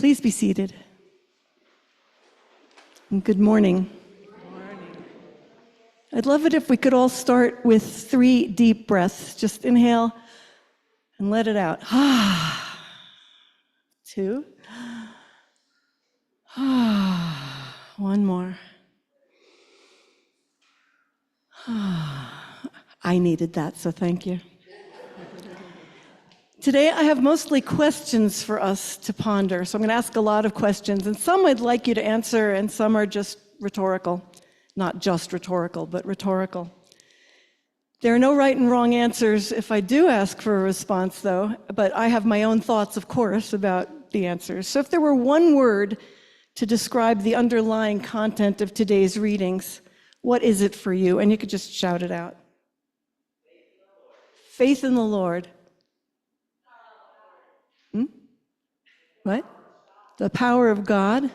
Please be seated. And good morning. Good morning. I'd love it if we could all start with 3 deep breaths. Just inhale and let it out. 2. 1 more. I needed that, so thank you. Today I have mostly questions for us to ponder, so I'm going to ask a lot of questions, and some I'd like you to answer, and some are just rhetorical. Not just rhetorical, but rhetorical. There are no right and wrong answers if I do ask for a response, though, but I have my own thoughts, of course, about the answers. So if there were one word to describe the underlying content of today's readings, what is it for you? And you could just shout it out. Faith in the Lord. What? The power of God?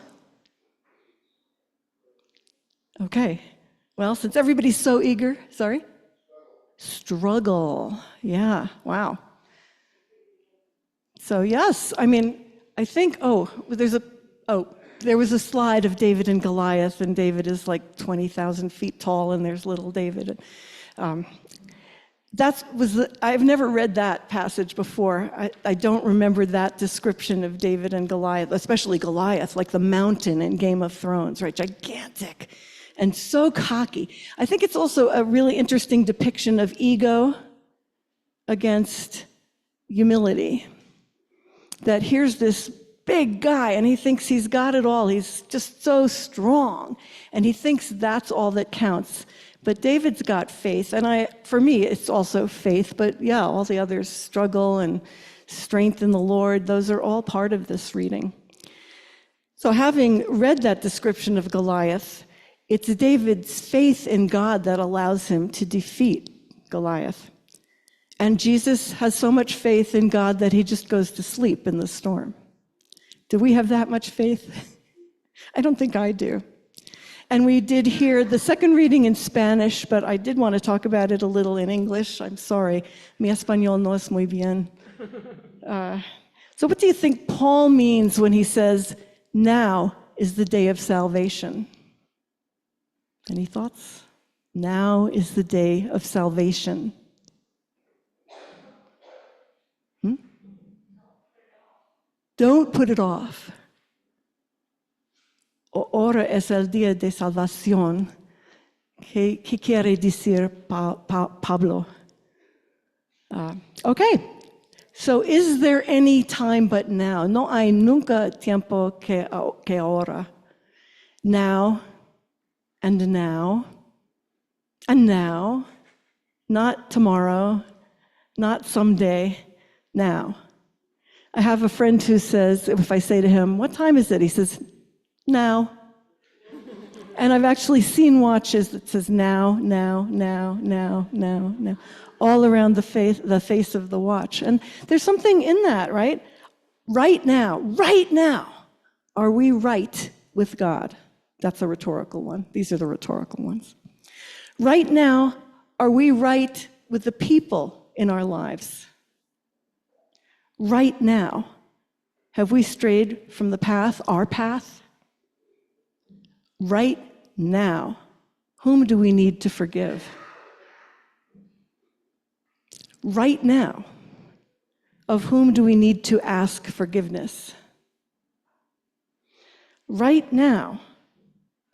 Okay. Well, since everybody's so eager, sorry? Struggle. Yeah, wow. So yes, I think, there was a slide of David and Goliath, and David is like 20,000 feet tall, and there's little David. I've never read that passage before. I don't remember that description of David and Goliath, especially Goliath, like the mountain in Game of Thrones, right? Gigantic and so cocky. I think it's also a really interesting depiction of ego against humility. That here's this big guy, and he thinks he's got it all. He's just so strong, and he thinks that's all that counts. But David's got faith, and for me, it's also faith, but yeah, all the others, struggle and strength in the Lord, those are all part of this reading. So having read that description of Goliath, it's David's faith in God that allows him to defeat Goliath. And Jesus has so much faith in God that he just goes to sleep in the storm. Do we have that much faith? I don't think I do. And we did hear the second reading in Spanish, but I did want to talk about it a little in English. I'm sorry. Mi español no es muy bien. So what do you think Paul means when he says, now is the day of salvation? Any thoughts? Now is the day of salvation. Don't put it off. Ahora es el día de salvación. ¿Qué quiere decir Pablo? Okay, so is there any time but now? No hay nunca tiempo que ahora. Now, and now, and now. Not tomorrow, not someday, now. I have a friend who says, if I say to him, what time is it? He says, now. And I've actually seen watches that says now, all around the face of the watch. And there's something in that, right? Right now, are we right with God? That's a rhetorical one. These are the rhetorical ones. Right now, are we right with the people in our lives? Right now, have we strayed from the path, our path? Right now, whom do we need to forgive? Right now, of whom do we need to ask forgiveness? Right now,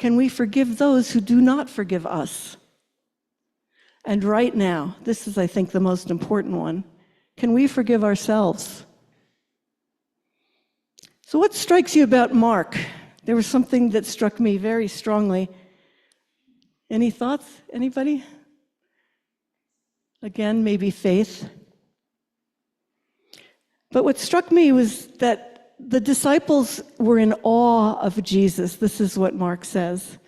can we forgive those who do not forgive us? And right now, this is, I think, the most important one, can we forgive ourselves? So what strikes you about Mark? There was something that struck me very strongly. Any thoughts? Anybody? Again, maybe faith. But what struck me was that the disciples were in awe of Jesus. This is what Mark says.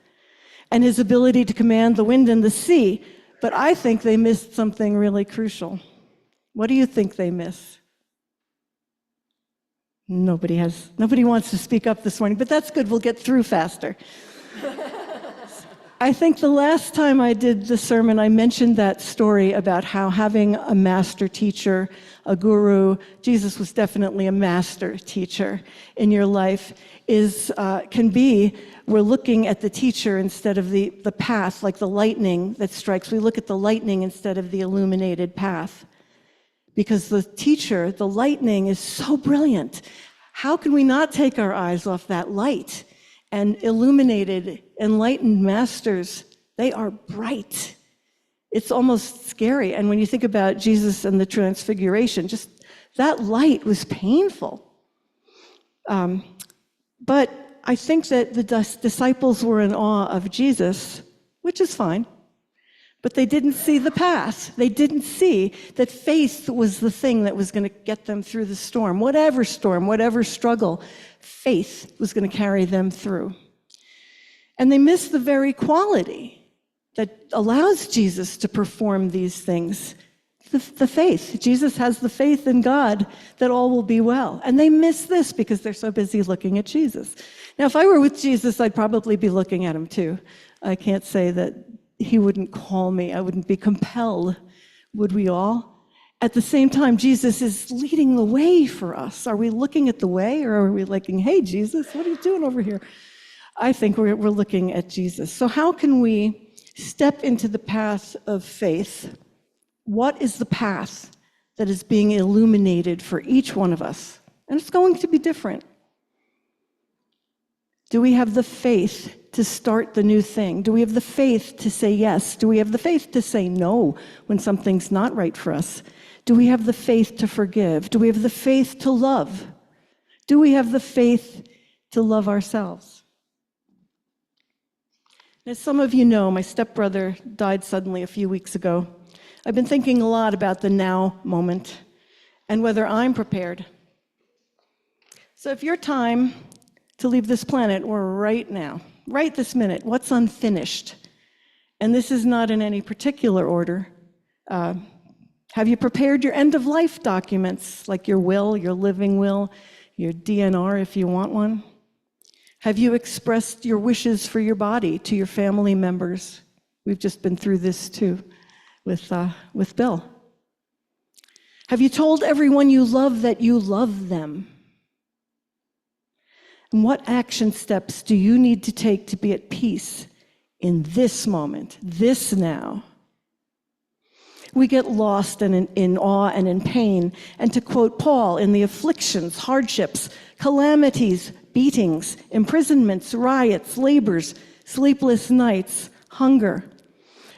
And his ability to command the wind and the sea. But I think they missed something really crucial. What do you think they miss? Nobody wants to speak up this morning, but that's good. We'll get through faster. I think the last time I did the sermon, I mentioned that story about how having a master teacher, a guru, Jesus was definitely a master teacher in your life, can be, we're looking at the teacher instead of the path, like the lightning that strikes. We look at the lightning instead of the illuminated path. Because the teacher, the lightning, is so brilliant. How can we not take our eyes off that light? And illuminated, enlightened masters, they are bright. It's almost scary. And when you think about Jesus and the Transfiguration, just that light was painful. But I think that the disciples were in awe of Jesus, which is fine. But they didn't see the path. They didn't see that faith was the thing that was going to get them through the storm, whatever struggle, faith was going to carry them through. And they missed the very quality that allows Jesus to perform these things, the faith. Jesus has the faith in God that all will be well. And they miss this because they're so busy looking at Jesus. Now, if I were with Jesus, I'd probably be looking at him too. I can't say that he wouldn't call me. I wouldn't be compelled, would we all? At the same time, Jesus is leading the way for us. Are we looking at the way, or are we like, hey, Jesus, what are you doing over here? I think we're looking at Jesus. So how can we step into the path of faith? What is the path that is being illuminated for each one of us? And it's going to be different. Do we have the faith to start the new thing? Do we have the faith to say yes? Do we have the faith to say no when something's not right for us? Do we have the faith to forgive? Do we have the faith to love? Do we have the faith to love ourselves? As some of you know, my stepbrother died suddenly a few weeks ago. I've been thinking a lot about the now moment and whether I'm prepared. So if your time to leave this planet were right now, right this minute, what's unfinished? And this is not in any particular order. Have you prepared your end-of-life documents, like your will, your living will, your DNR if you want one? Have you expressed your wishes for your body to your family members? We've just been through this too with Bill. Have you told everyone you love that you love them? And what action steps do you need to take to be at peace in this moment, this now? We get lost in awe and in pain. And to quote Paul, in the afflictions, hardships, calamities, beatings, imprisonments, riots, labors, sleepless nights, hunger.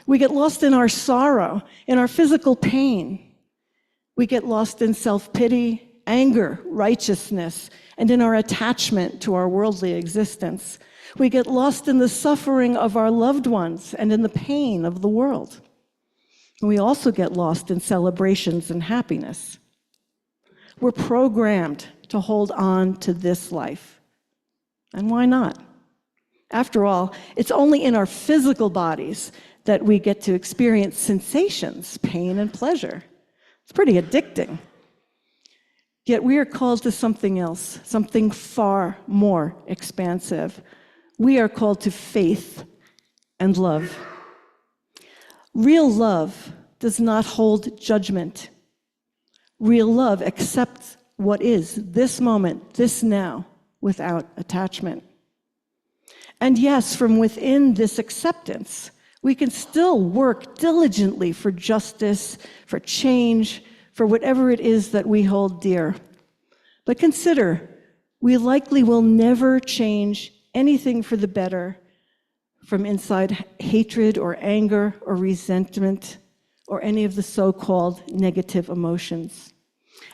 We get lost in our sorrow, in our physical pain. We get lost in self-pity, anger, righteousness, and in our attachment to our worldly existence. We get lost in the suffering of our loved ones and in the pain of the world. And we also get lost in celebrations and happiness. We're programmed to hold on to this life. And why not? After all, it's only in our physical bodies that we get to experience sensations, pain and pleasure. It's pretty addicting. Yet we are called to something else, something far more expansive. We are called to faith and love. Real love does not hold judgment. Real love accepts what is, this moment, this now, without attachment. And yes, from within this acceptance, we can still work diligently for justice, for change, for whatever it is that we hold dear. But consider, we likely will never change anything for the better from inside hatred or anger or resentment or any of the so-called negative emotions.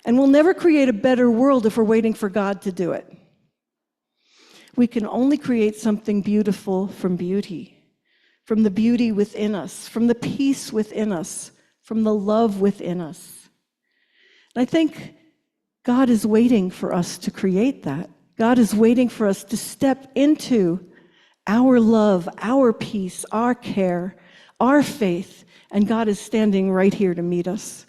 And we'll never create a better world if we're waiting for God to do it. We can only create something beautiful from the beauty within us, from the peace within us, from the love within us. And I think God is waiting for us to create that. God is waiting for us to step into our love, our peace, our care, our faith, and God is standing right here to meet us.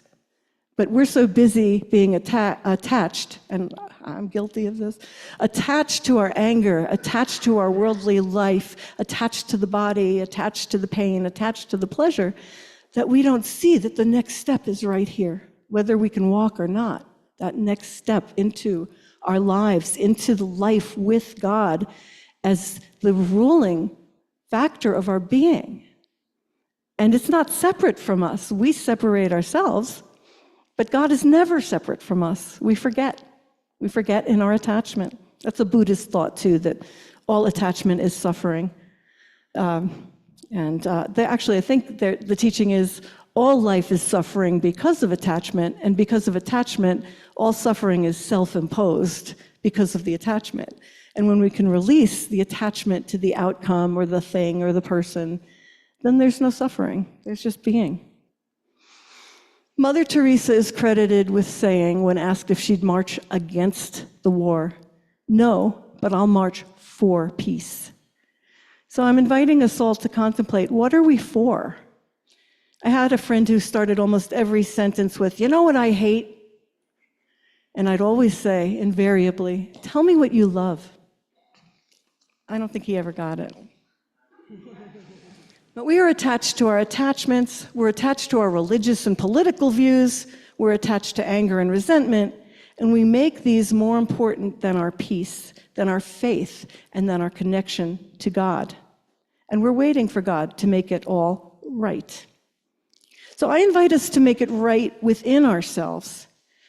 But we're so busy being attached, and I'm guilty of this. Attached to our anger, attached to our worldly life, attached to the body, attached to the pain, attached to the pleasure, that we don't see that the next step is right here, whether we can walk or not. That next step into our lives, into the life with God as the ruling factor of our being. And it's not separate from us. We separate ourselves, but God is never separate from us. We forget. We forget in our attachment. That's a Buddhist thought, too, that all attachment is suffering. I think the teaching is all life is suffering because of attachment, and because of attachment, all suffering is self-imposed because of the attachment. And when we can release the attachment to the outcome or the thing or the person, then there's no suffering. There's just being. Mother Teresa is credited with saying, when asked if she'd march against the war, "No, but I'll march for peace." So I'm inviting us all to contemplate, what are we for? I had a friend who started almost every sentence with, "You know what I hate?" And I'd always say, invariably, "Tell me what you love." I don't think he ever got it. But we are attached to our attachments, we're attached to our religious and political views, we're attached to anger and resentment, and we make these more important than our peace, than our faith, and than our connection to God. And we're waiting for God to make it all right. So I invite us to make it right within ourselves,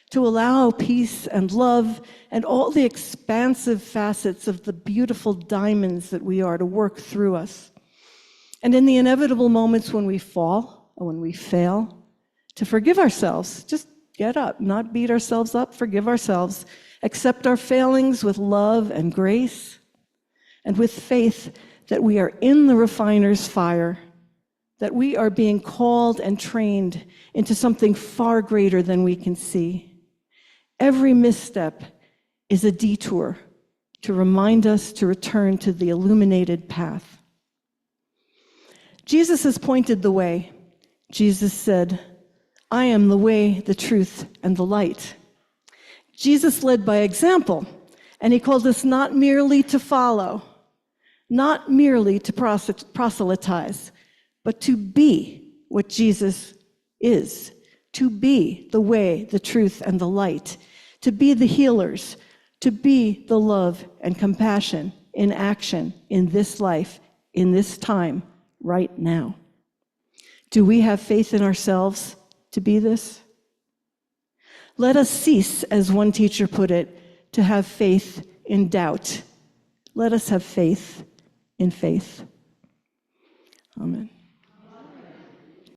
to allow peace and love and all the expansive facets of the beautiful diamonds that we are to work through us. And in the inevitable moments when we fall or when we fail, to forgive ourselves. Just get up, not beat ourselves up, forgive ourselves, accept our failings with love and grace, and with faith that we are in the refiner's fire, that we are being called and trained into something far greater than we can see. Every misstep is a detour to remind us to return to the illuminated path. Jesus has pointed the way. Jesus said, "I am the way, the truth, and the light." Jesus led by example, and he called us not merely to follow, not merely to proselytize, but to be what Jesus is, to be the way, the truth, and the light, to be the healers, to be the love and compassion in action in this life, in this time, right now. Do we have faith in ourselves to be this? Let us cease, as one teacher put it, to have faith in doubt. Let us have faith in faith. Amen.